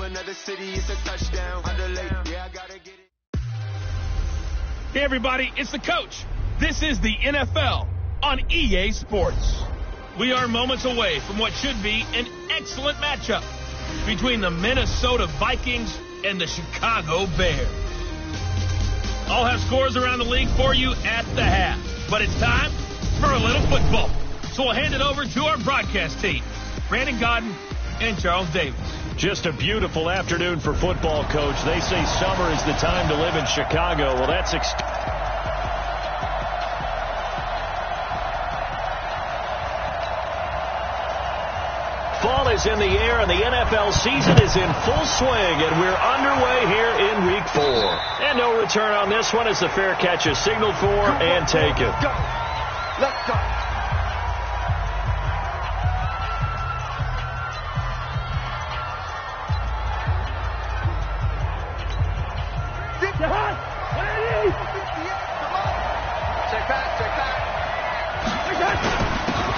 another city, it's a touchdown. Yeah, I gotta get it. Hey, everybody, it's the coach. This is the NFL on EA Sports. We are moments away from what should be an excellent matchup between the Minnesota Vikings and the Chicago Bears. I'll have scores around the league for you at the half, but it's time for a little football. So we'll hand it over to our broadcast team, Brandon Gaudin and Charles Davis. Just a beautiful afternoon for football, Coach. They say summer is the time to live in Chicago. Well, that's fall is in the air, and the NFL season is in full swing, and we're underway here in Week 4. And no return on this one as the fair catch is signaled for and taken. Let's go.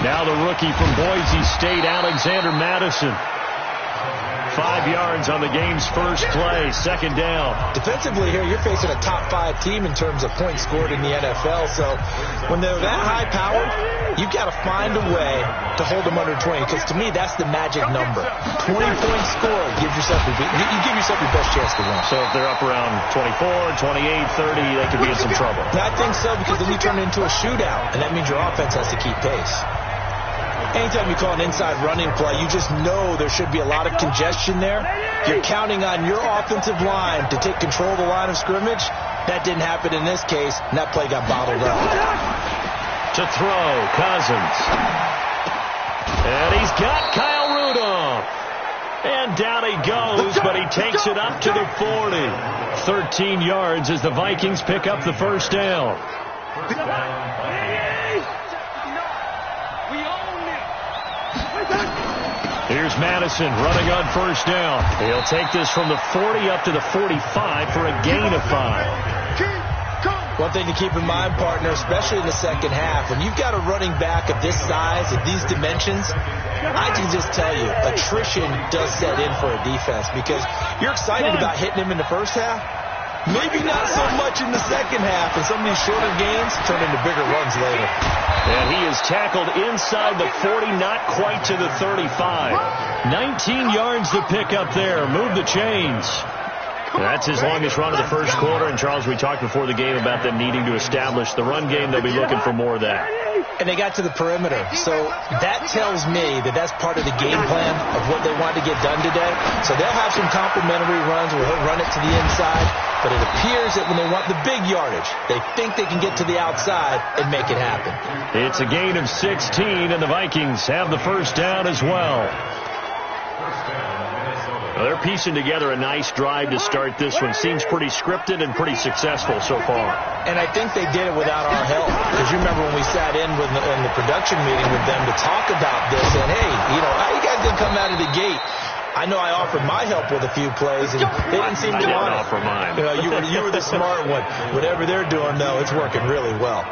Now the rookie from Boise State, Alexander Madison. 5 yards on the game's first play, second down. Defensively here, you're facing a top 5 team in terms of points scored in the NFL. So when they're that high powered, you've got to find a way to hold them under 20. Because to me, that's the magic number. 20 points scored gives yourself you give yourself your best chance to win. So if they're up around 24, 28, 30, they could be in some trouble. I think so, because then you turn it into a shootout, and that means your offense has to keep pace. Anytime you call an inside running play, you just know there should be a lot of congestion there. You're counting on your offensive line to take control of the line of scrimmage. That didn't happen in this case, and that play got bottled up. To throw, Cousins. And he's got Kyle Rudolph. And down he goes, but he takes it up to the 40. 13 yards as the Vikings pick up the first down. Here's Madison running on first down. He'll take this from the 40 up to the 45 for a gain of 5. One thing to keep in mind, partner, especially in the second half, when you've got a running back of this size, of these dimensions, I can just tell you, attrition does set in for a defense, because you're excited about hitting him in the first half. Maybe not so much in the second half, and some of these shorter gains turn into bigger runs later. And he is tackled inside the 40, not quite to the 35. 19 yards to pick up there. Move the chains. That's his longest run of the first quarter. And, Charles, we talked before the game about them needing to establish the run game. They'll be looking for more of that. And they got to the perimeter. So that tells me that that's part of the game plan of what they want to get done today. So they'll have some complimentary runs where he'll run it to the inside. But it appears that when they want the big yardage, they think they can get to the outside and make it happen. It's a gain of 16, and the Vikings have the first down as well. Well, they're piecing together a nice drive to start this one. Seems pretty scripted and pretty successful so far. And I think they did it without our help. Because you remember when we sat in in the production meeting with them to talk about this, and hey, how you guys didn't come out of the gate? I know I offered my help with a few plays, and they didn't seem to want it. Offer mine. You were the smart one. Whatever they're doing, though, it's working really well.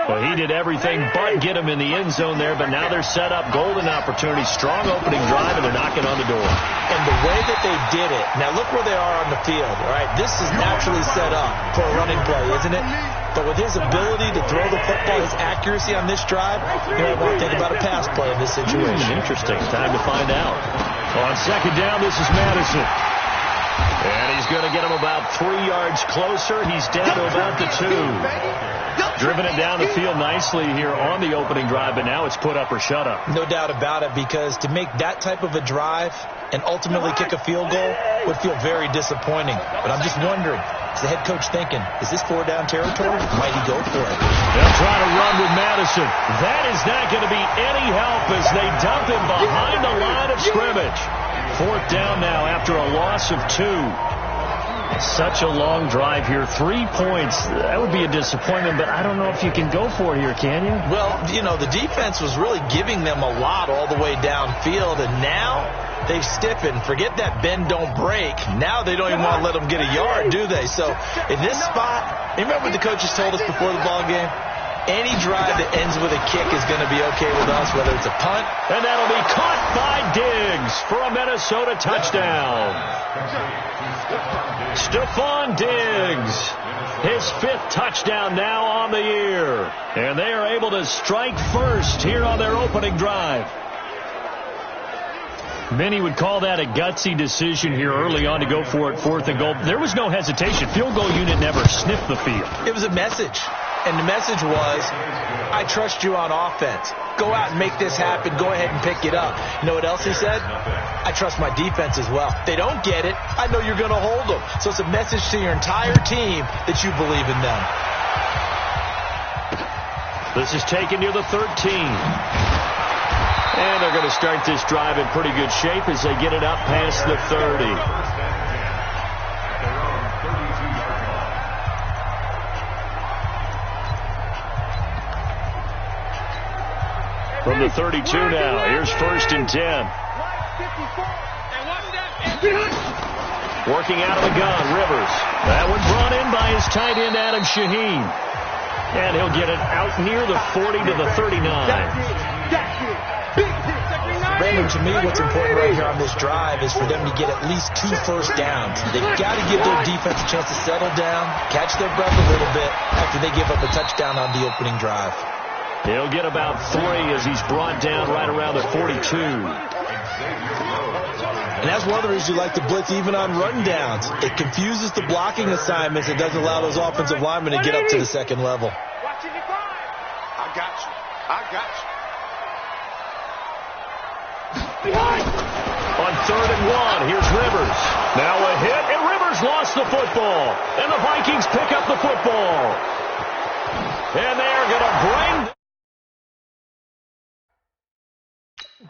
Well, he did everything but get him in the end zone there, but now they're set up. Golden opportunity, strong opening drive, and they're knocking on the door. And the way that they did it, now look where they are on the field, all right? This is naturally set up for a running play, isn't it? But with his ability to throw the football, his accuracy on this drive, you might want to think about a pass play in this situation. Interesting. Time to find out. On second down, this is Madison. And he's going to get him about 3 yards closer. He's down to about the 2. Driven it down the field nicely here on the opening drive, but now it's put up or shut up. No doubt about it, because to make that type of a drive and ultimately kick a field goal would feel very disappointing. But I'm just wondering, is the head coach thinking, is this 4-down territory? Might he go for it? They'll try to run with Madison. That is not going to be any help as they dump him behind the line of scrimmage. 4th down now after a loss of 2. Such a long drive here. 3 points. That would be a disappointment, but I don't know if you can go for it here, can you? Well, the defense was really giving them a lot all the way downfield, and now they've stiffened. Forget that bend, don't break. Now they don't even want to let them get a yard, do they? So in this spot, remember what the coaches told us before the ball game? Any drive that ends with a kick is going to be okay with us, whether it's a punt. And that'll be caught by Diggs for a Minnesota touchdown. Stephon Diggs, his 5th touchdown now on the year. And they are able to strike first here on their opening drive. Many would call that a gutsy decision here early on to go for it 4th and goal. There was no hesitation. Field goal unit never sniffed the field. It was a message. And the message was, I trust you on offense. Go out and make this happen. Go ahead and pick it up. You know what else he said? I trust my defense as well. If they don't get it, I know you're going to hold them. So it's a message to your entire team that you believe in them. This is taken near the 13. And they're going to start this drive in pretty good shape as they get it up past the 30. From the 32 now, here's 1st and 10. Working out of the gun, Rivers. That one brought in by his tight end, Adam Shaheen. And he'll get it out near the 40 to the 39. Brandon, to me, what's important right here on this drive is for them to get at least 2 first downs. They've got to give their defense a chance to settle down, catch their breath a little bit after they give up a touchdown on the opening drive. He'll get about 3 as he's brought down right around the 42. And that's one of the reasons you like to blitz even on run downs. It confuses the blocking assignments. It doesn't allow those offensive linemen to get up to the second level. I got you. I got you. On 3rd and 1, here's Rivers. Now a hit, and Rivers lost the football. And the Vikings pick up the football. And they're going to bring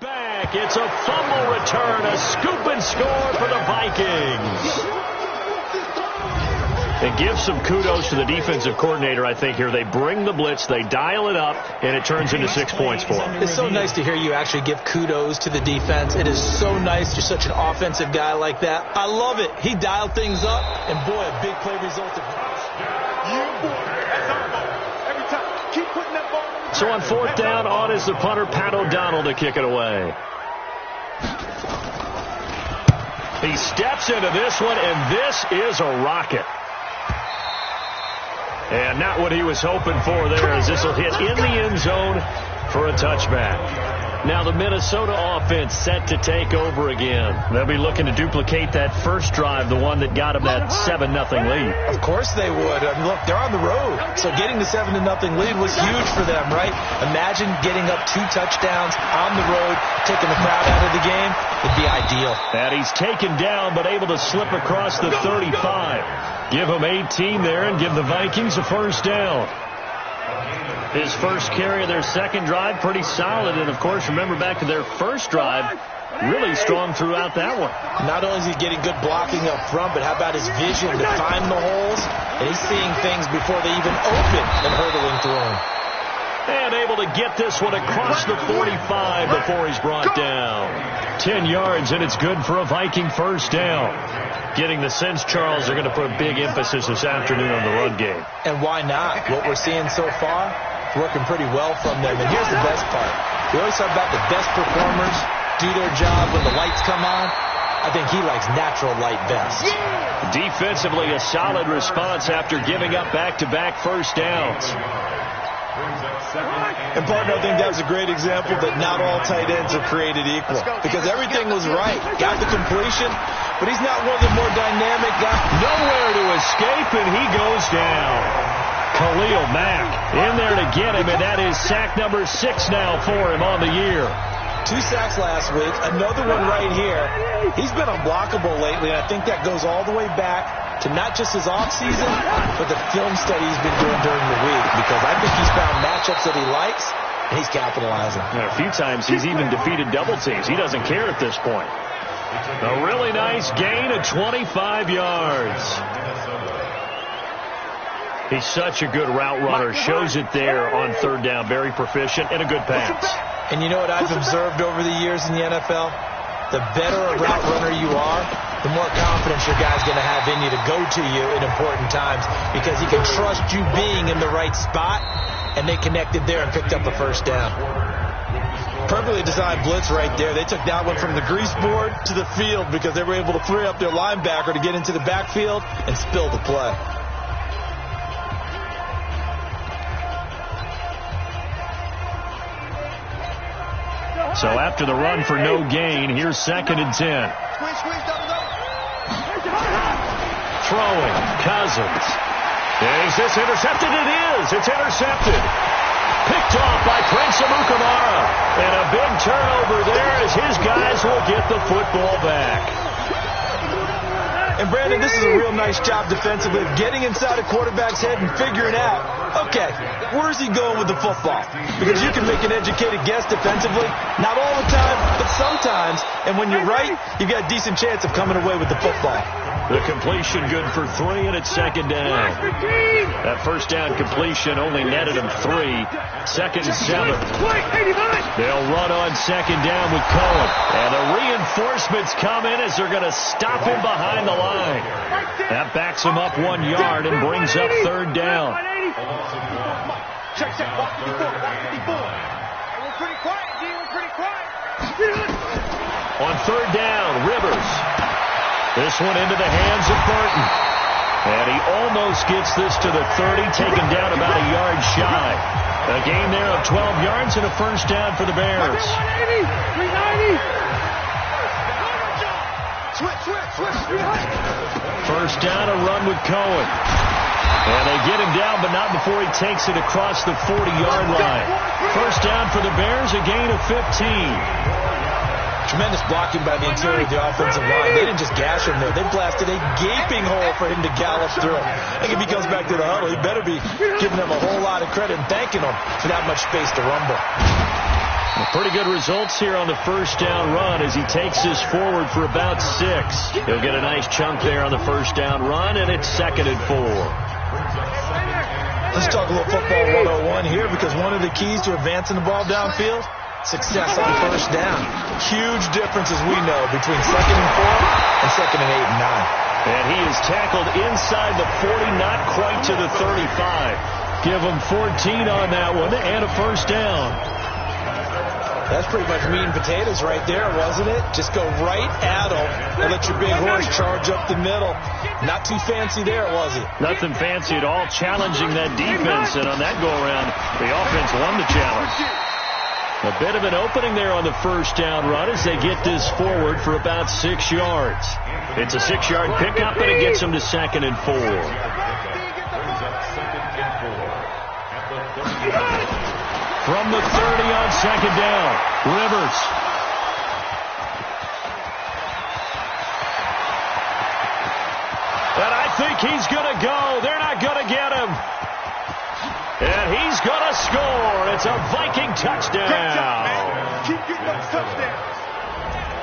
back. It's a fumble return, a scoop and score for the Vikings. And give some kudos to the defensive coordinator, I think, here. They bring the blitz, they dial it up, and it turns into 6 points for them. It's so nice to hear you actually give kudos to the defense. It is so nice. You're such an offensive guy like that. I love it. He dialed things up, and boy, a big play resulted. So on 4th down, on is the punter, Pat O'Donnell, to kick it away. He steps into this one, and this is a rocket. And not what he was hoping for there, as this will hit in the end zone for a touchback. Now the Minnesota offense set to take over again. They'll be looking to duplicate that first drive, the one that got them that 7-0 lead. Of course they would. I mean, look, they're on the road. So getting the 7-0 lead was huge for them, right? Imagine getting up 2 touchdowns on the road, taking the crowd out of the game. It'd be ideal. And he's taken down, but able to slip across the 35. Give him 18 there and give the Vikings a first down. His first carry of their second drive, pretty solid. And, of course, remember back to their first drive, really strong throughout that one. Not only is he getting good blocking up front, but how about his vision to find the holes? And he's seeing things before they even open and hurdling through them. And able to get this one across the 45 before he's brought down. 10 yards, and it's good for a Viking first down. Getting the sense, Charles, they're going to put a big emphasis this afternoon on the run game. And why not? What we're seeing so far, working pretty well from them. And here's the best part. We always talk about the best performers do their job when the lights come on. I think he likes natural light best. Defensively, a solid response after giving up back-to-back first downs. And, partner, I think that's a great example that not all tight ends are created equal. Because everything was right. Got the completion, but he's not one of the more dynamic guys. Nowhere to escape, and he goes down. Khalil Mack in there to get him, and that is sack number 6 now for him on the year. 2 sacks last week, another one right here. He's been unblockable lately, and I think that goes all the way back to not just his offseason, but the film study he's been doing during the week, because I think he's found matchups that he likes, and he's capitalizing. And a few times he's even defeated double teams. He doesn't care at this point. A really nice gain of 25 yards. He's such a good route runner. Shows it there on third down. Very proficient and a good pass. And you know what I've observed over the years in the NFL? The better a route runner you are, the more confidence your guy's going to have in you to go to you in important times because he can trust you being in the right spot, and they connected there and picked up a first down. Perfectly designed blitz right there. They took that one from the grease board to the field because they were able to free up their linebacker to get into the backfield and spill the play. So after the run for no gain, here's 2nd and 10. Throwing, Cousins. Is this intercepted? It is. It's intercepted. Picked off by Prince Amukamara. And a big turnover there as his guys will get the football back. And Brandon, this is a real nice job defensively of getting inside a quarterback's head and figuring out, okay, where's he going with the football? Because you can make an educated guess defensively. Not all the time, but sometimes. And when you're right, you've got a decent chance of coming away with the football. The completion good for 3, and it's 2nd down. That first down completion only netted him 3. 2nd and 7. They'll run on 2nd down with Cohen. And the reinforcements come in as they're going to stop him behind the line. That backs him up 1 yard and brings up 3rd down. On 3rd down, Rivers. This one into the hands of Burton. And he almost gets this to the 30, taken down about a yard shy. A gain there of 12 yards and a first down for the Bears. First down, a run with Cohen. And they get him down, but not before he takes it across the 40-yard line. First down for the Bears, a gain of 15. Tremendous blocking by the interior of the offensive line. They didn't just gash him there. They blasted a gaping hole for him to gallop through. I think if he comes back to the huddle, he better be giving them a whole lot of credit and thanking them for that much space to rumble. Well, pretty good results here on the first down run as he takes this forward for about 6. He'll get a nice chunk there on the first down run, and it's 2nd and 4. Let's talk a little football 101 here because one of the keys to advancing the ball downfield, success on first down. Huge difference, as we know, between 2nd and 4 and 2nd and 8 and 9. And he is tackled inside the 40, not quite to the 35. Give him 14 on that one and a first down. That's pretty much meat and potatoes right there, wasn't it? Just go right at him and let your big horse charge up the middle. Not too fancy there, was it? Nothing fancy at all, challenging that defense. And on that go-around, the offense won the challenge. A bit of an opening there on the first down run as they get this forward for about 6 yards. It's a 6-yard pickup, and it gets them to 2nd and 4. From the 30 on 2nd down, Rivers. And I think he's going to go. They're not going to get him. And he's going to score. It's a Viking touchdown. Keep getting those touchdowns.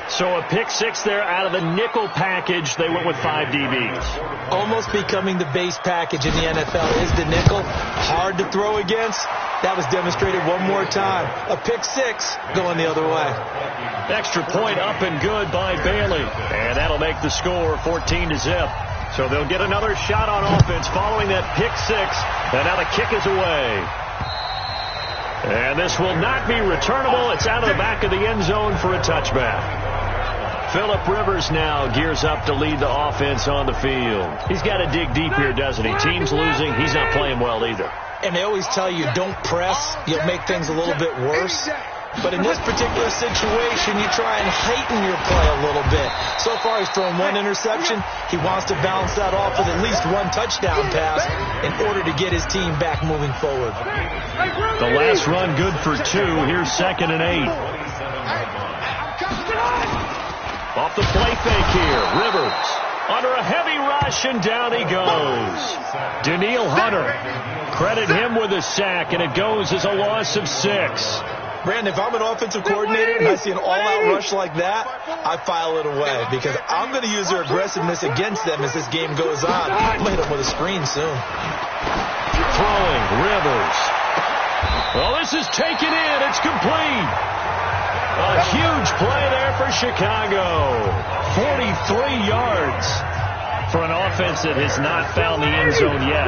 So a pick 6 there out of the nickel package. They went with 5 DBs. Almost becoming the base package in the NFL is the nickel. Hard to throw against. That was demonstrated one more time. A pick 6 going the other way. Extra point up and good by Bailey. And that'll make the score 14-0. So they'll get another shot on offense following that pick 6. And now the kick is away. And this will not be returnable. It's out of the back of the end zone for a touchback. Phillip Rivers now gears up to lead the offense on the field. He's got to dig deep here, doesn't he? Team's losing. He's not playing well either. And they always tell you, don't press. You'll make things a little bit worse. But in this particular situation, you try and heighten your play a little bit. So far, he's thrown 1 interception. He wants to balance that off with at least 1 touchdown pass in order to get his team back moving forward. The last run good for 2. Here's 2nd and 8. Off the play fake here, Rivers under a heavy rush, and down he goes. Danielle Hunter, credit him with a sack, and it goes as a loss of 6. Brandon, if I'm an offensive coordinator and I see an all-out rush like that, I file it away because I'm going to use their aggressiveness against them as this game goes on. I'm going to hit them with a screen soon. Throwing, Rivers. Well, this is taken in. It's complete. A huge play there for Chicago. 43 yards for an offense that has not found the end zone yet.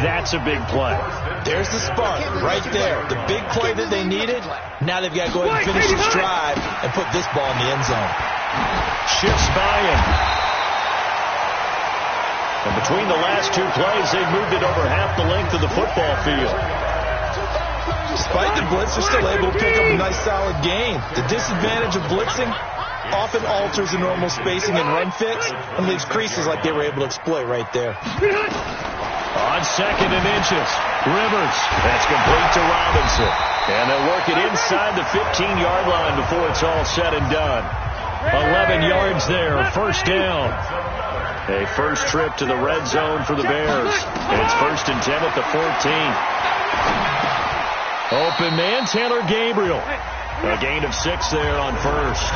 That's a big play. There's the spark right there. The big play that they needed. Now they've got to go ahead and finish this drive and put this ball in the end zone. Shifts by him. And between the last two plays, they've moved it over half the length of the football field. Despite the blitz, they're still able to pick up a nice solid gain. The disadvantage of blitzing often alters the normal spacing and run fits and leaves creases like they were able to exploit right there. On 2nd and inches, Rivers. That's complete to Robinson. And they'll work it inside the 15-yard line before it's all said and done. 11 yards there, first down. A first trip to the red zone for the Bears. And it's 1st and 10 at the 14. Open man, Taylor Gabriel. A gain of 6 there on first.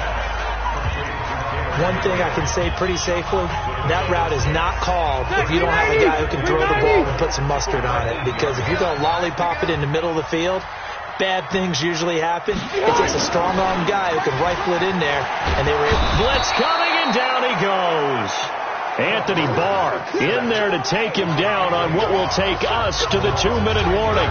One thing I can say pretty safely, that route is not called if you don't have a guy who can throw the ball and put some mustard on it. Because if you're going to lollipop it in the middle of the field, bad things usually happen. It takes a strong-armed guy who can rifle it in there, and they were able. Blitz coming, and down he goes. Anthony Barr in there to take him down on what will take us to the 2-minute warning.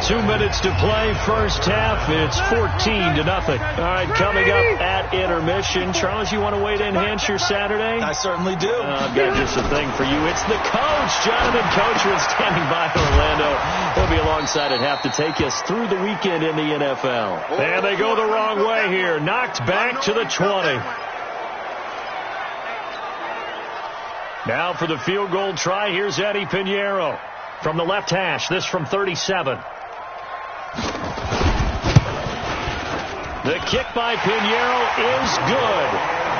2 minutes to play, first half. It's 14-0. All right, coming up at intermission. Charles, you want to wait to enhance your Saturday? I certainly do. I've got just a thing for you. It's the coach, Jonathan Coachman, standing by Orlando. He'll be alongside at half to take us through the weekend in the NFL. And they go the wrong way here. Knocked back to the 20. Now for the field goal try, here's Eddie Pinheiro from the left hash. This from 37. The kick by Pinheiro is good.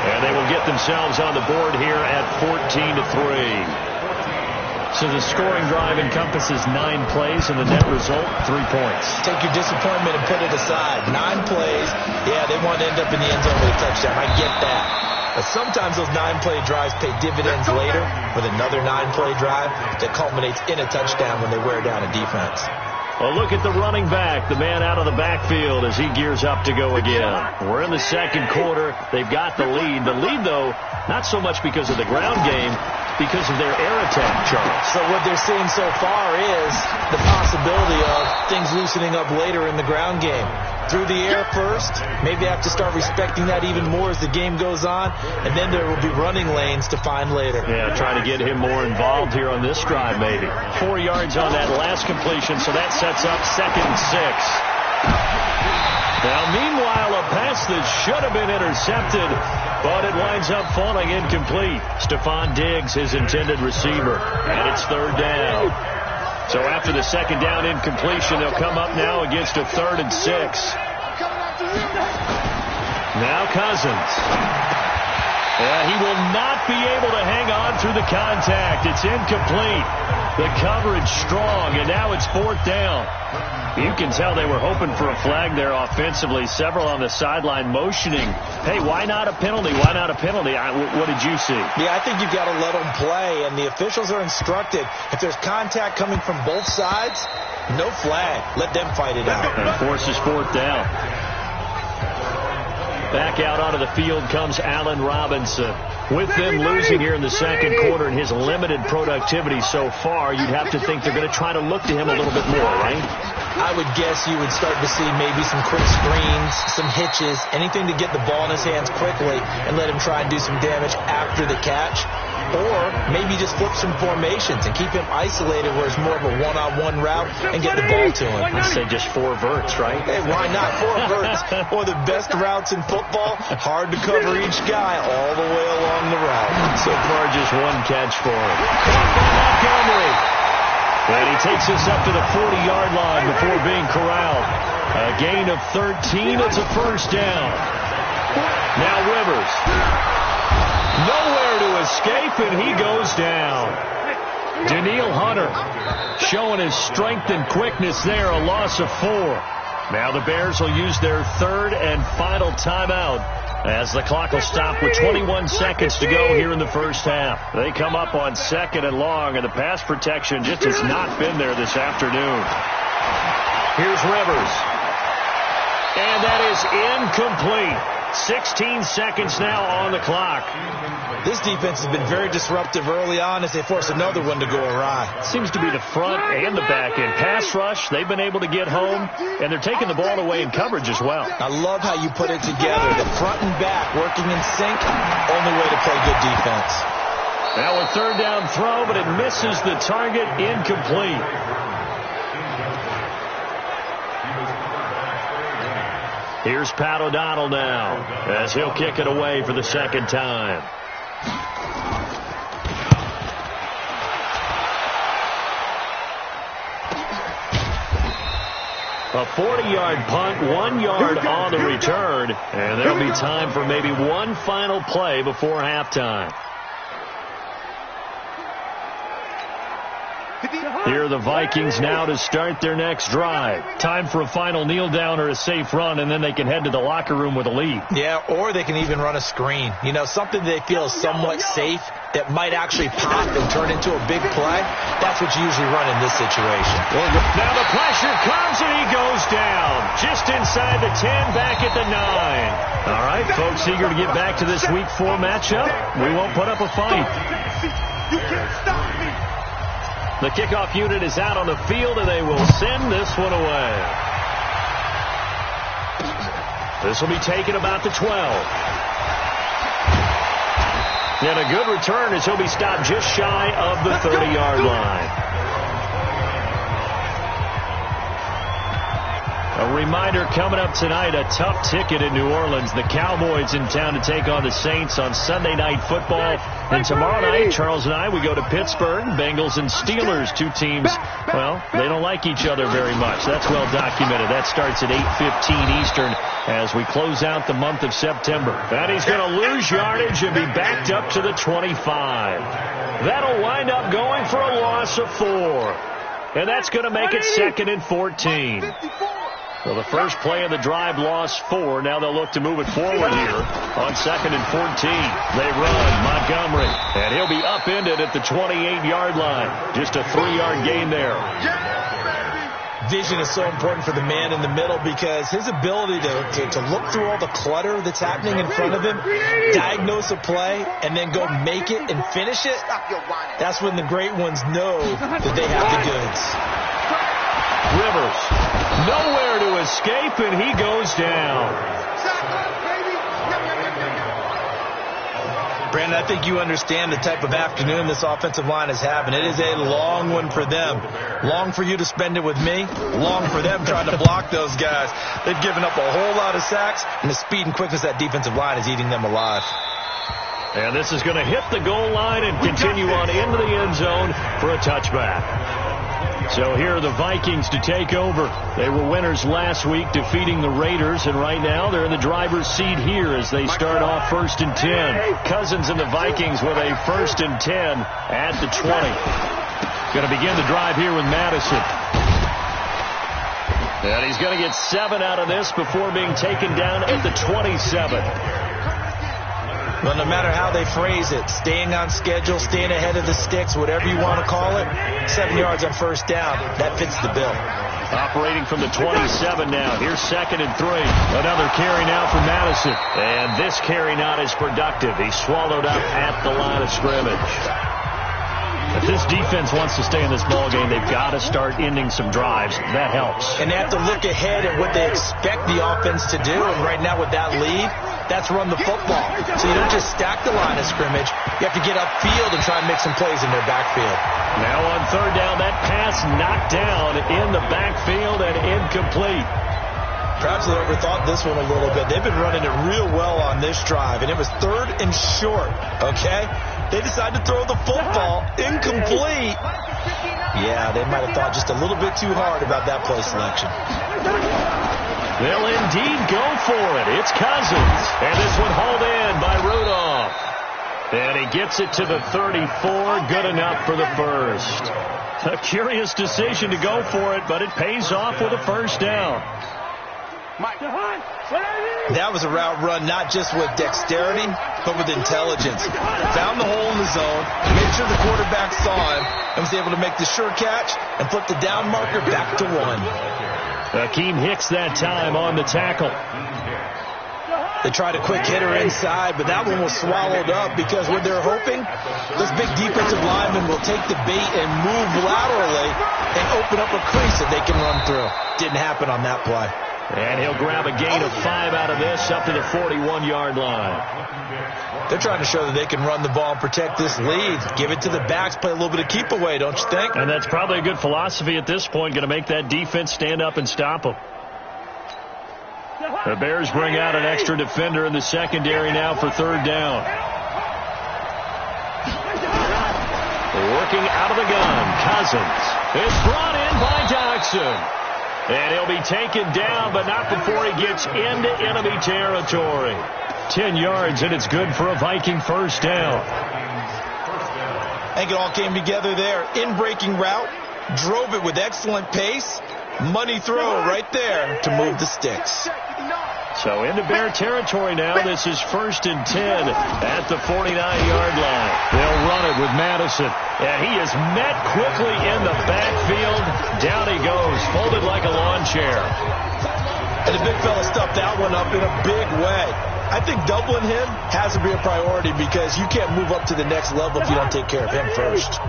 And they will get themselves on the board here at 14-3. So the scoring drive encompasses 9 plays, and the net result, 3 points. Take your disappointment and put it aside. 9 plays. Yeah, they want to end up in the end zone with a touchdown. I get that. But sometimes those 9-play drives pay dividends later with another 9-play drive that culminates in a touchdown when they wear down a defense. Well, look at the running back, the man out of the backfield as he gears up to go again. We're in the second quarter. They've got the lead. The lead, though, not so much because of the ground game, because of their air attack, Charles. So what they're seeing so far is the possibility of things loosening up later in the ground game. Through the air first, maybe have to start respecting that even more as the game goes on, and then there will be running lanes to find later. Yeah, trying to get him more involved here on this drive, maybe. 4 yards on that last completion, so that sets up 2nd and 6. Now, meanwhile, a pass that should have been intercepted, but it winds up falling incomplete. Stephon Diggs, his intended receiver, and it's 3rd down. So after the 2nd down incompletion, they'll come up now against a 3rd and 6. Now Cousins. He will not be able to hang on through the contact. It's incomplete. The coverage strong, and now it's 4th down. You can tell they were hoping for a flag there offensively. Several on the sideline motioning. Hey, why not a penalty? Why not a penalty? What did you see? Yeah, I think you've got to let them play, and the officials are instructed. If there's contact coming from both sides, no flag. Let them fight it out. And forces 4th down. Back out onto the field comes Allen Robinson. With them losing here in the second quarter and his limited productivity so far, you'd have to think they're going to try to look to him a little bit more, right? I would guess you would start to see maybe some quick screens, some hitches, anything to get the ball in his hands quickly and let him try and do some damage after the catch. Or maybe just flip some formations and keep him isolated where it's more of a one-on-one route and get the ball to him. I'd say just 4 verts, right? Hey, why not 4 verts? One of the best routes in football. Hard to cover each guy all the way along the route. So far, just 1 catch for him. Montgomery. And he takes us up to the 40-yard line before being corralled. A gain of 13. It's a 1st down. Now Rivers. Nowhere to escape, and he goes down. Danielle Hunter showing his strength and quickness there, a loss of 4. Now the Bears will use their 3rd and final timeout as the clock will stop with 21 seconds to go here in the first half. They come up on 2nd and long, and the pass protection just has not been there this afternoon. Here's Rivers. And that is incomplete. 16 seconds now on the clock. This defense has been very disruptive early on as they force another one to go awry. Seems to be the front and the back end. Pass rush, they've been able to get home, and they're taking the ball away in coverage as well. I love how you put it together. The front and back working in sync, only way to play good defense. Now a third down throw, but it misses the target, incomplete. Here's Pat O'Donnell now as he'll kick it away for the second time. A 40-yard punt, 1 yard on the return, and there'll be time for maybe one final play before halftime. Here are the Vikings now to start their next drive. Time for a final kneel down or a safe run, and then they can head to the locker room with a lead. Yeah, or they can even run a screen. You know, something they feel is somewhat safe that might actually pop and turn into a big play. That's what you usually run in this situation. Now the pressure comes, and he goes down. Just inside the 10, back at the 9. All right, folks, eager to get back to this Week 4 matchup. We won't put up a fight. You can't stop me. The kickoff unit is out on the field, and they will send this one away. This will be taken about the 12. And a good return as he'll be stopped just shy of the 30-yard line. A reminder coming up tonight, a tough ticket in New Orleans. The Cowboys in town to take on the Saints on Sunday Night Football. And tomorrow night, Charles and I, we go to Pittsburgh. Bengals and Steelers, two teams, well, they don't like each other very much. That's well documented. That starts at 8:15 Eastern as we close out the month of September. And he's going to lose yardage and be backed up to the 25. That'll wind up going for a loss of 4. And that's going to make it 2nd and 14. So the first play of the drive lost 4. Now they'll look to move it forward here on 2nd and 14. They run Montgomery, and he'll be upended at the 28-yard line. Just a 3-yard gain there. Vision is so important for the man in the middle because his ability to look through all the clutter that's happening in front of him, diagnose a play, and then go make it and finish it, that's when the great ones know that they have the goods. Rivers, nowhere to escape, and he goes down. Brandon, I think you understand the type of afternoon this offensive line is having. It is a long one for them. Long for you to spend it with me. Long for them trying to block those guys. They've given up a whole lot of sacks, and the speed and quickness of that defensive line is eating them alive. And this is going to hit the goal line and continue on into the end zone for a touchback. So here are the Vikings to take over. They were winners last week, defeating the Raiders, and right now they're in the driver's seat here as they start off 1st and 10. Cousins and the Vikings with a 1st and 10 at the 20. Going to begin the drive here with Madison. And he's going to get 7 out of this before being taken down at the 27. Well, no matter how they phrase it, staying on schedule, staying ahead of the sticks, whatever you want to call it, 7 yards on 1st down, that fits the bill. Operating from the 27 now. Here's 2nd and 3. Another carry now for Madison. And this carry not as productive. He's swallowed up at the line of scrimmage. If this defense wants to stay in this ballgame, they've got to start ending some drives. That helps. And they have to look ahead at what they expect the offense to do. And right now with that lead, that's run the football. So you don't just stack the line of scrimmage. You have to get upfield and try and make some plays in their backfield. Now on 3rd down, that pass knocked down in the backfield and incomplete. Perhaps they overthought this one a little bit. They've been running it real well on this drive, and it was 3rd and short, okay? They decided to throw the football incomplete. Yeah, they might have thought just a little bit too hard about that play selection. They'll indeed go for it. It's Cousins, and this one hauled in by Rudolph. And he gets it to the 34, good enough for the 1st. A curious decision to go for it, but it pays off with a 1st down. That was a route run not just with dexterity, but with intelligence. Found the hole in the zone, made sure the quarterback saw him, and was able to make the sure catch and flip the down marker back to 1. Akeem Hicks that time on the tackle. They tried a quick hitter inside, but that one was swallowed up because what they're hoping, those big defensive linemen will take the bait and move laterally and open up a crease that they can run through. Didn't happen on that play. And he'll grab a gain of 5 out of this up to the 41-yard line. They're trying to show that they can run the ball and protect this lead. Give it to the backs, play a little bit of keep away, don't you think? And that's probably a good philosophy at this point, going to make that defense stand up and stop them. The Bears bring out an extra defender in the secondary now for third down. Working out of the gun, Cousins is brought in by Jackson. And he'll be taken down, but not before he gets into enemy territory. 10 yards, and it's good for a Viking first down. I think it all came together there. In-breaking route, drove it with excellent pace. Money throw right there to move the sticks. So into Bear territory now. This is 1st and 10 at the 49-yard line. They'll run it with Madison. And he is met quickly in the backfield. Down he goes, folded like a lawn chair. And the big fella stuffed that one up in a big way. I think doubling him has to be a priority because you can't move up to the next level if you don't take care of him first.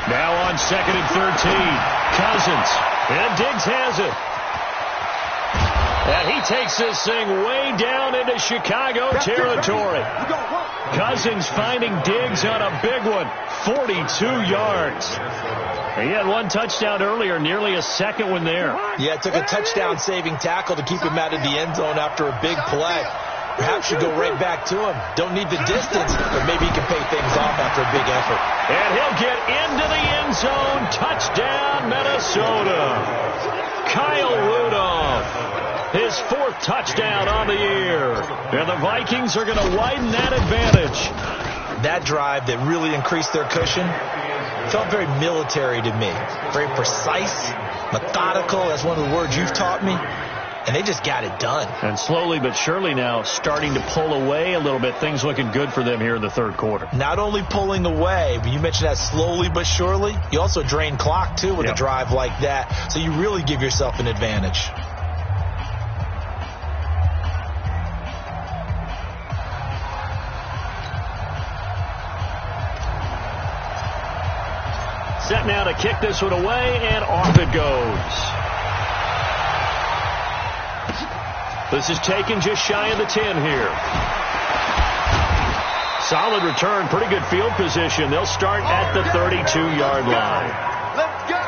Now on 2nd and 13. Cousins. And Diggs has it. And he takes this thing way down into Chicago territory. Cousins finding Diggs on a big one. 42 yards. He had one touchdown earlier, nearly a second one there. Yeah, it took a touchdown-saving tackle to keep him out of the end zone after a big play. Perhaps you go right back to him. Don't need the distance, but maybe he can pay things off after a big effort. And he'll get into the end zone. Touchdown, Minnesota. Kyle Rudolph, his 4th touchdown on the year. And the Vikings are going to widen that advantage. That drive that really increased their cushion felt very military to me. Very precise, methodical. That's one of the words you've taught me. And they just got it done. And slowly but surely now starting to pull away a little bit. Things looking good for them here in the third quarter. Not only pulling away, but you mentioned that slowly but surely. You also drain clock, too, with a drive like that. So you really give yourself an advantage. Set now to kick this one away, and off it goes. This is taken just shy of the 10 here. Solid return, pretty good field position. They'll start at the 32-yard line. Let's go.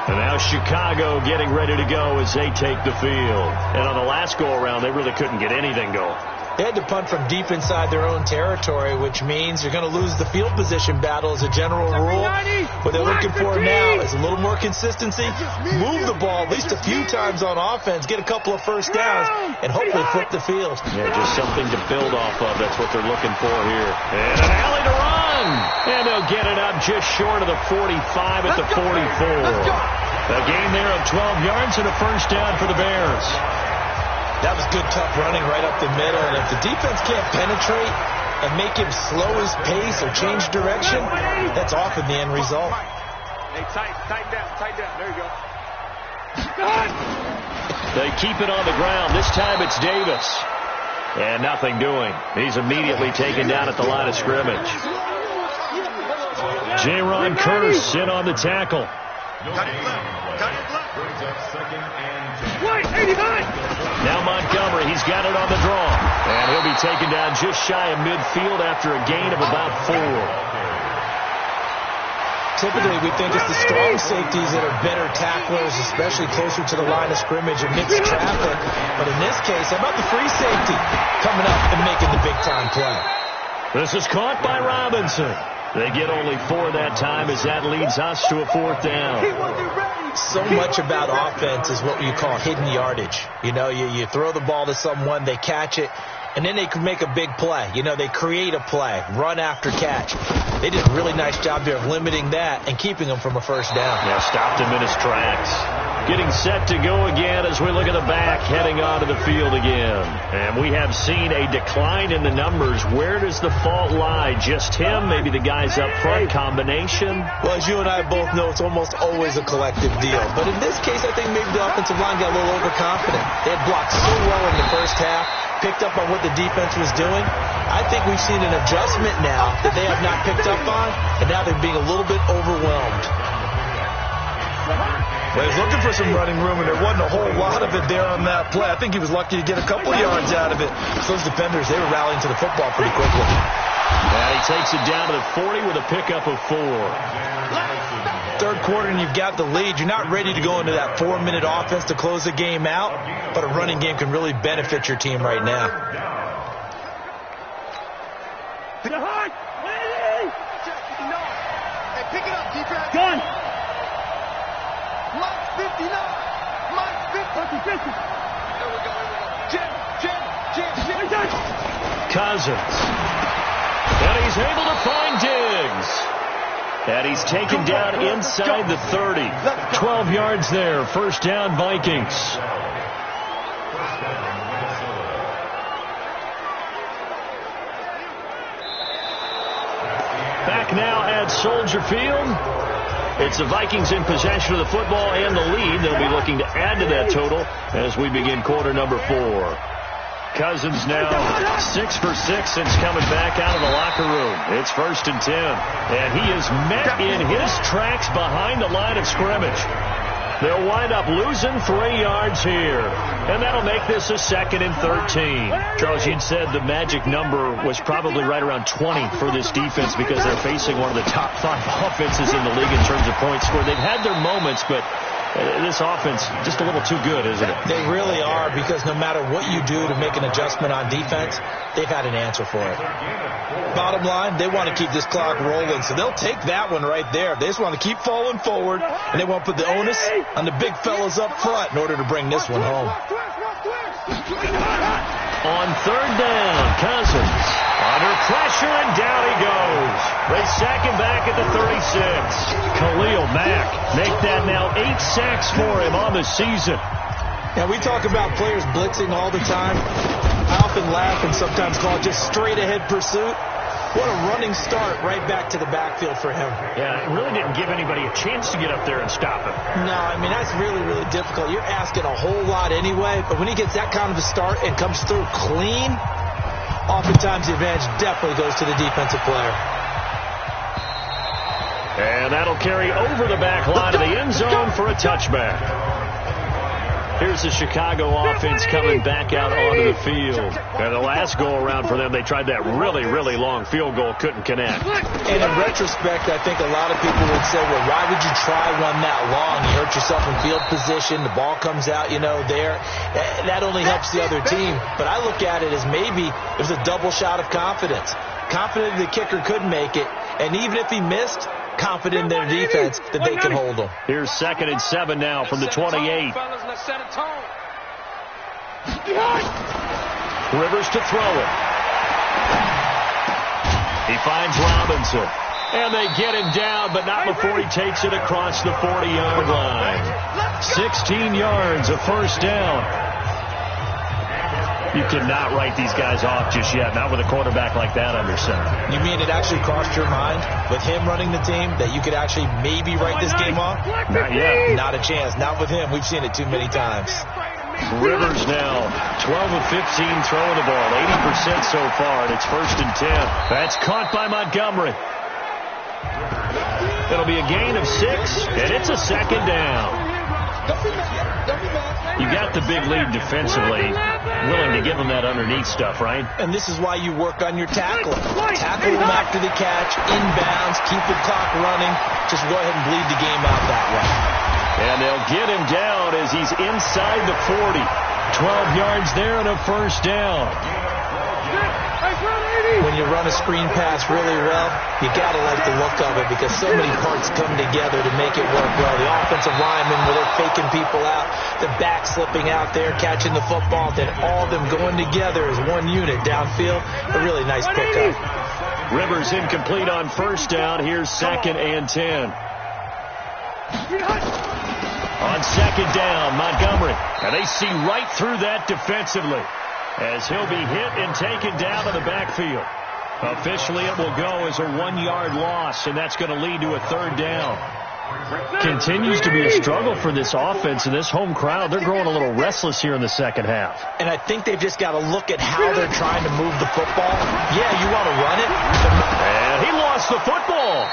And now Chicago getting ready to go as they take the field. And on the last go-around, they really couldn't get anything going. They had to punt from deep inside their own territory, which means you're going to lose the field position battle as a general rule. What they're looking for now is a little more consistency, move the ball at least a few times on offense, get a couple of first downs, and hopefully flip the field. Yeah, just something to build off of. That's what they're looking for here. And an alley to run. And they'll get it up just short of the 45 at the 44. A gain there of 12 yards and a first down for the Bears. That was good, tough running right up the middle. And if the defense can't penetrate and make him slow his pace or change direction, that's often the end result. Hey, tighten down. There you go. They keep it on the ground. This time it's Davis. And nothing doing. He's immediately taken down at the line of scrimmage. J-Ron Curse in on the tackle. Cut it left. Right, 89. Now Montgomery, he's got it on the draw. And he'll be taken down just shy of midfield after a gain of about 4. Typically, we think it's the strong safeties that are better tacklers, especially closer to the line of scrimmage and mixed traffic. But in this case, how about the free safety coming up and making the big-time play? This is caught by Robinson. They get only 4 that time as that leads us to a 4th down. So much about offense is what you call hidden yardage. You know, you throw the ball to someone, they catch it, and then they can make a big play. You know, they create a play, run after catch. They did a really nice job there of limiting that and keeping him from a first down. Yeah, stopped him in his tracks. Getting set to go again as we look at the back heading onto the field again. And we have seen a decline in the numbers. Where does the fault lie? Just him? Maybe the guys up front? Combination? Well, as you and I both know, it's almost always a collective deal. But in this case, I think maybe the offensive line got a little overconfident. They had blocked so well in the first half, picked up on what the defense was doing. I think we've seen an adjustment now that they have not picked up on, and now they're being a little bit overwhelmed. Well, he was looking for some running room, and there wasn't a whole lot of it there on that play. I think he was lucky to get a couple of yards out of it. So those defenders, they were rallying to the football pretty quickly. And he takes it down to the 40 with a pickup of 4. Third quarter, and you've got the lead. You're not ready to go into that 4-minute offense to close the game out, but a running game can really benefit your team right now. Pick it up, defense. Gun. Mike 59. Mike 50. There we go. Jim. Cousins. And he's able to find Diggs. And he's taken down inside the 30. 12 yards there. First down, Vikings. Back now at Soldier Field. It's the Vikings in possession of the football and the lead. They'll be looking to add to that total as we begin quarter number 4. Cousins now 6 for 6 since coming back out of the locker room. It's 1st and 10. And he is met in his tracks behind the line of scrimmage. They'll wind up losing 3 yards here. And that'll make this a 2nd and 13. Charles, you'd said the magic number was probably right around 20 for this defense because they're facing one of the top 5 offenses in the league in terms of points scored. They've had their moments, but this offense just a little too good, isn't it? They really are, because no matter what you do to make an adjustment on defense, they've had an answer for it. Bottom line, they want to keep this clock rolling, so they'll take that one right there. They just want to keep falling forward, and they want to put the onus on the big fellas up front in order to bring this one home. On 3rd down, Cousins under pressure, and down he goes. They sack him back at the 36. Khalil Mack make that now 8 sacks for him on the season. Now, we talk about players blitzing all the time. I often laugh and sometimes call it just straight-ahead pursuit. What a running start right back to the backfield for him. Yeah, it really didn't give anybody a chance to get up there and stop him. No, I mean, that's really, really difficult. You're asking a whole lot anyway, but when he gets that kind of a start and comes through clean, oftentimes the advantage definitely goes to the defensive player. And that'll carry over the back line of the end zone for a touchback. Here's the Chicago offense coming back out onto the field. And the last go-around for them, they tried that really, really long field goal, couldn't connect. And in retrospect, I think a lot of people would say, well, why would you try one that long? You hurt yourself in field position. The ball comes out, there. That only helps the other team. But I look at it as maybe there's a double shot of confidence. Confident the kicker could make it. And even if he missed, confident in their defense that they can hold them. Here's 2nd and 7 now from the 28. Rivers to throw it. He finds Robinson. And they get him down, but not before he takes it across the 40-yard line. 16 yards, a first down. You cannot write these guys off just yet, not with a quarterback like that under center. You mean it actually crossed your mind with him running the team that you could actually maybe write this game off? Not yet. Not a chance. Not with him. We've seen it too many times. Rivers now 12 of 15 throwing the ball, 80% so far, and it's 1st and 10. That's caught by Montgomery. It'll be a gain of 6, and it's a 2nd down. You got the big lead defensively, willing to give them that underneath stuff, right? And this is why you work on your tackling. Tackle them after the catch, inbounds, keep the clock running. Just go ahead and bleed the game out that way. And they'll get him down as he's inside the 40. 12 yards there and a first down. When you run a screen pass really well, you got to like the look of it because so many parts come together to make it work well. The offensive linemen, where they're faking people out, the back slipping out there, catching the football, then all of them going together as one unit downfield. A really nice pickup. Rivers incomplete on first down. Here's 2nd and 10. On second down, Montgomery. And they see right through that defensively as he'll be hit and taken down to the backfield. Officially, it will go as a 1-yard loss, and that's going to lead to a third down. Continues to be a struggle for this offense and this home crowd. They're growing a little restless here in the second half. And I think they've just got to look at how they're trying to move the football. Yeah, you want to run it. And he lost the football.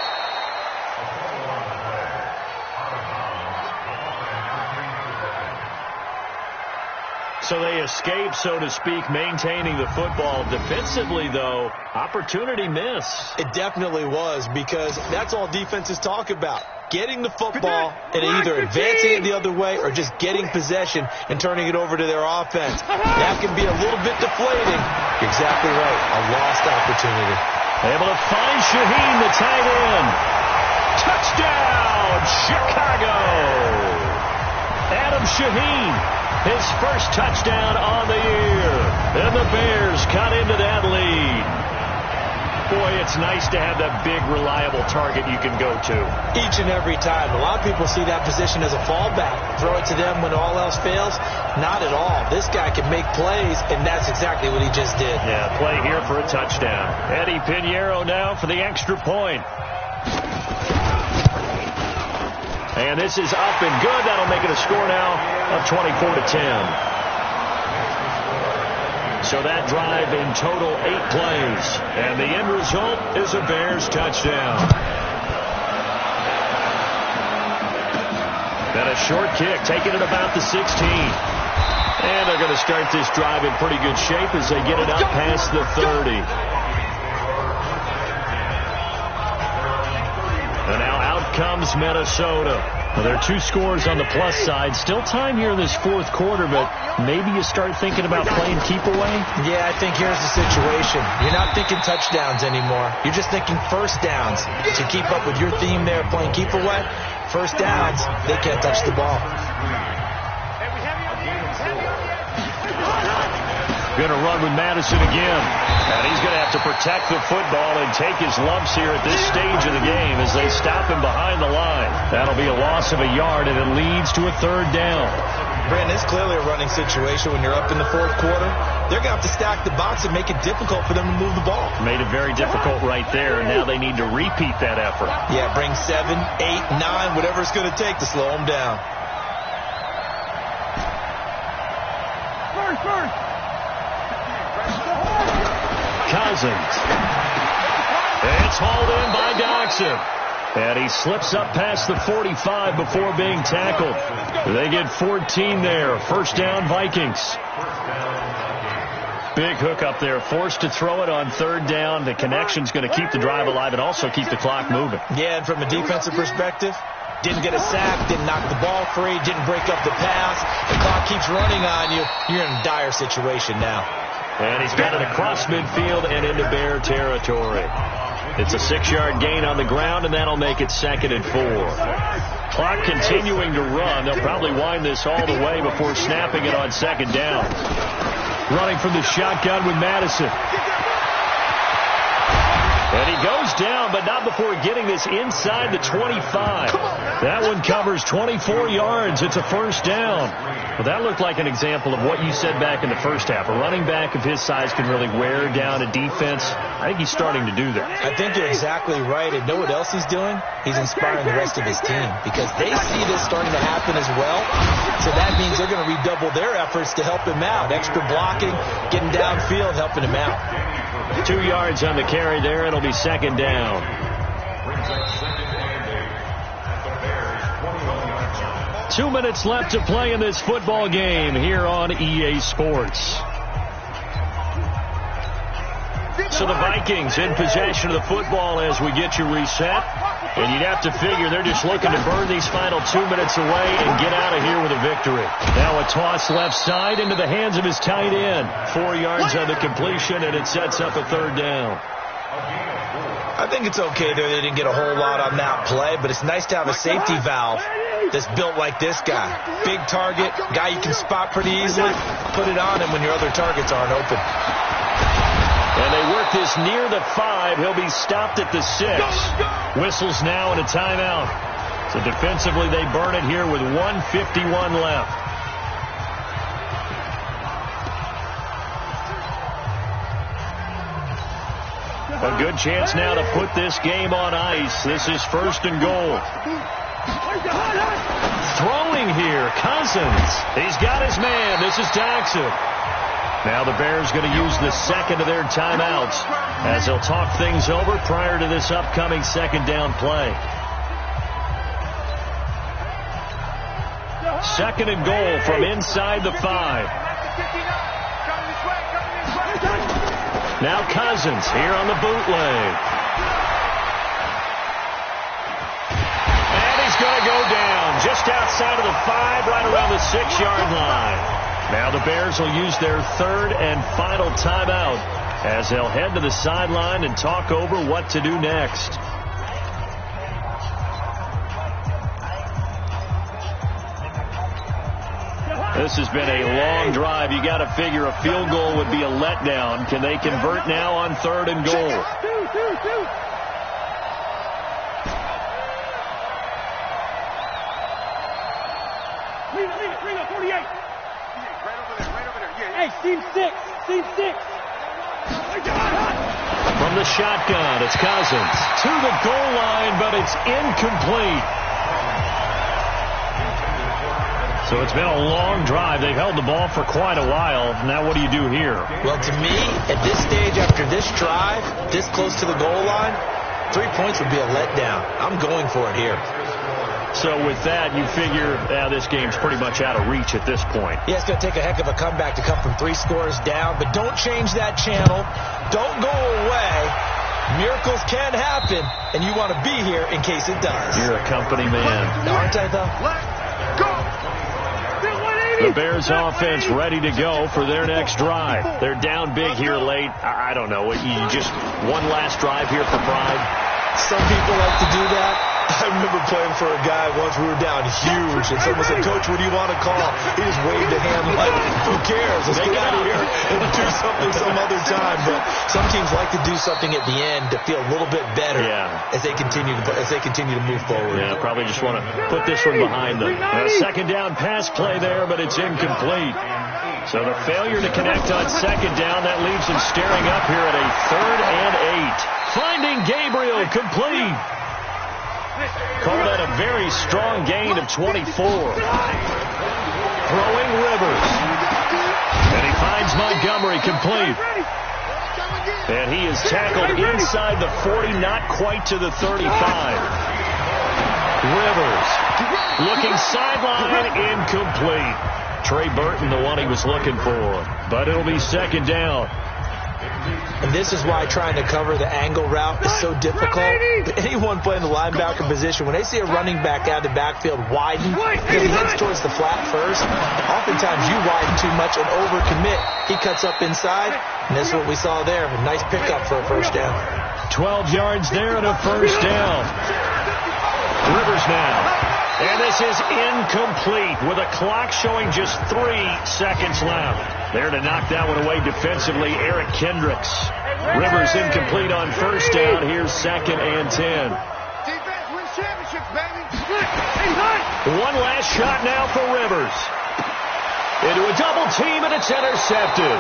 So they escape, so to speak, maintaining the football. Defensively, though, opportunity miss. It definitely was, because that's all defenses talk about. Getting the football and either advancing it the other way or just getting possession and turning it over to their offense. That can be a little bit deflating. You're exactly right. A lost opportunity. Able to find Shaheen, the tight end. Touchdown, Chicago! Adam Shaheen, his first touchdown on the year. And the Bears cut into that lead. Boy, it's nice to have that big, reliable target you can go to. Each and every time. A lot of people see that position as a fallback. Throw it to them when all else fails. Not at all. This guy can make plays, and that's exactly what he just did. Yeah, play here for a touchdown. Eddie Pinheiro now for the extra point. And this is up and good. That'll make it a score now of 24-10. So that drive in total 8 plays. And the end result is a Bears touchdown. And a short kick, taking it about the 16. And they're going to start this drive in pretty good shape as they get it up past the 30. And now out comes Minnesota. Well, there are 2 scores on the plus side. Still time here in this fourth quarter, but maybe you start thinking about playing keep away? Yeah, I think here's the situation. You're not thinking touchdowns anymore. You're just thinking first downs. To keep up with your theme there, playing keep away, first downs, they can't touch the ball. Going to run with Madison again. And he's going to have to protect the football and take his lumps here at this stage of the game as they stop him behind the line. That'll be a loss of a yard, and it leads to a third down. Brandon, it's clearly a running situation when you're up in the fourth quarter. They're going to have to stack the box and make it difficult for them to move the ball. Made it very difficult right there, and now they need to repeat that effort. Yeah, bring 7, 8, 9, whatever it's going to take to slow them down. First. Cousins. It's hauled in by Doxson. And he slips up past the 45 before being tackled. They get 14 there. First down, Vikings. Big hook up there. Forced to throw it on third down. The connection's going to keep the drive alive and also keep the clock moving. Yeah, and from a defensive perspective, didn't get a sack, didn't knock the ball free, didn't break up the pass. The clock keeps running on you. You're in a dire situation now. And he's got it across midfield and into Bear territory. It's a 6-yard gain on the ground, and that'll make it 2nd and 4. Clock continuing to run. They'll probably wind this all the way before snapping it on second down. Running from the shotgun with Madison. And he goes down, but not before getting this inside the 25. That one covers 24 yards. It's a first down. Well, that looked like an example of what you said back in the first half. A running back of his size can really wear down a defense. I think he's starting to do that. I think you're exactly right. And know what else he's doing? He's inspiring the rest of his team because they see this starting to happen as well. So that means they're going to redouble their efforts to help him out. Extra blocking, getting downfield, helping him out. 2 yards on the carry there. It'll be second down. Two minutes left to play in this football game here on EA Sports. So the Vikings in possession of the football as we get you reset. And you'd have to figure they're just looking to burn these final 2 minutes away and get out of here with a victory. Now a toss left side into the hands of his tight end. 4 yards on the completion, and it sets up a third down. I think it's okay there. They didn't get a whole lot on that play, but it's nice to have a safety valve that's built like this guy. Big target, guy you can spot pretty easily. Put it on him when your other targets aren't open. And they work this near the 5. He'll be stopped at the 6. Whistles now and a timeout. So defensively, they burn it here with 1:51 left. A good chance now to put this game on ice. This is 1st and goal. Throwing here, Cousins. He's got his man. This is Jackson. Now the Bears going to use the second of their timeouts as they'll talk things over prior to this upcoming 2nd down play. 2nd and goal from inside the 5. Now Cousins here on the bootleg. And he's going to go down just outside of the 5, right around the 6-yard line. Now the Bears will use their 3rd and final timeout as they'll head to the sideline and talk over what to do next. This has been a long drive. You got to figure a field goal would be a letdown. Can they convert now on 3rd and goal? Leave it, 48. Right over there. Hey, team 6. From the shotgun, it's Cousins to the goal line, but it's incomplete. So it's been a long drive. They've held the ball for quite a while. Now what do you do here? Well, to me, at this stage, after this drive, this close to the goal line, 3 points would be a letdown. I'm going for it here. So with that, you figure this game's pretty much out of reach at this point. Yeah, it's going to take a heck of a comeback to come from 3 scores down, but don't change that channel. Don't go away. Miracles can happen, and you want to be here in case it does. You're a company man. Aren't I, though? Let's go. The Bears offense ready to go for their next drive. They're down big here late. I don't know. You just one last drive here for pride. Some people like to do that. I remember playing for a guy once. We were down huge, and someone said, "Coach, what do you want to call?" He just waved a hand like, "Who cares? Let's get out of here and do something some other time." But some teams like to do something at the end to feel a little bit better as they continue to move forward. Yeah, probably just want to put this one behind them. A 2nd down pass play there, but it's incomplete. So the failure to connect on 2nd down, that leaves them staring up here at a 3rd and 8. Finding Gabriel complete. Call that a very strong gain of 24. Throwing Rivers. And he finds Montgomery complete. And he is tackled inside the 40, not quite to the 35. Rivers looking sideline, incomplete. Trey Burton, the one he was looking for. But it'll be 2nd down. And this is why trying to cover the angle route is so difficult. Anyone playing the linebacker position, when they see a running back out of the backfield widen, because he heads towards the flat first, oftentimes you widen too much and overcommit. He cuts up inside, and this is what we saw there. A nice pickup for a 1st down. 12 yards there and a 1st down. Rivers now. And this is incomplete with a clock showing just 3 seconds left. There to knock that one away defensively, Eric Kendricks. Rivers incomplete on 1st down. Here's 2nd and 10. Defense wins championships, baby. One last shot now for Rivers. Into a double team, and it's intercepted.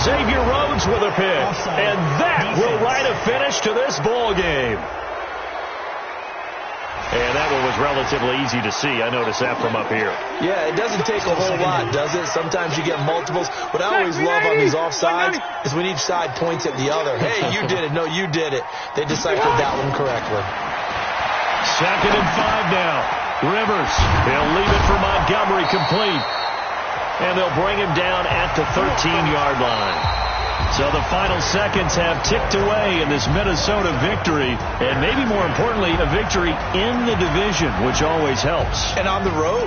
Xavier Rhodes with a pick. And that will write a finish to this ball game. And that one was relatively easy to see. I noticed that from up here. Yeah, it doesn't take a whole lot, does it? Sometimes you get multiples. What I always love on these offsides is when each side points at the other. Hey, you did it. No, you did it. They deciphered that one correctly. 2nd and 5 now. Rivers, he'll leave it for Montgomery complete. And they'll bring him down at the 13-yard line. So the final seconds have ticked away in this Minnesota victory. And maybe more importantly, a victory in the division, which always helps. And on the road.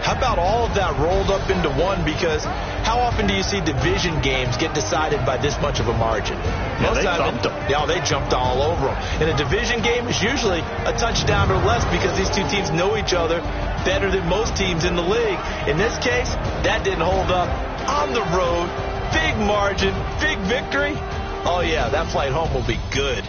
How about all of that rolled up into one? Because how often do you see division games get decided by this much of a margin? Yeah, they thumped them. Yeah, they jumped all over them. In a division game, it's usually a touchdown or less because these two teams know each other better than most teams in the league. In this case, that didn't hold up. On the road, big margin, big victory. Oh, yeah, that flight home will be good.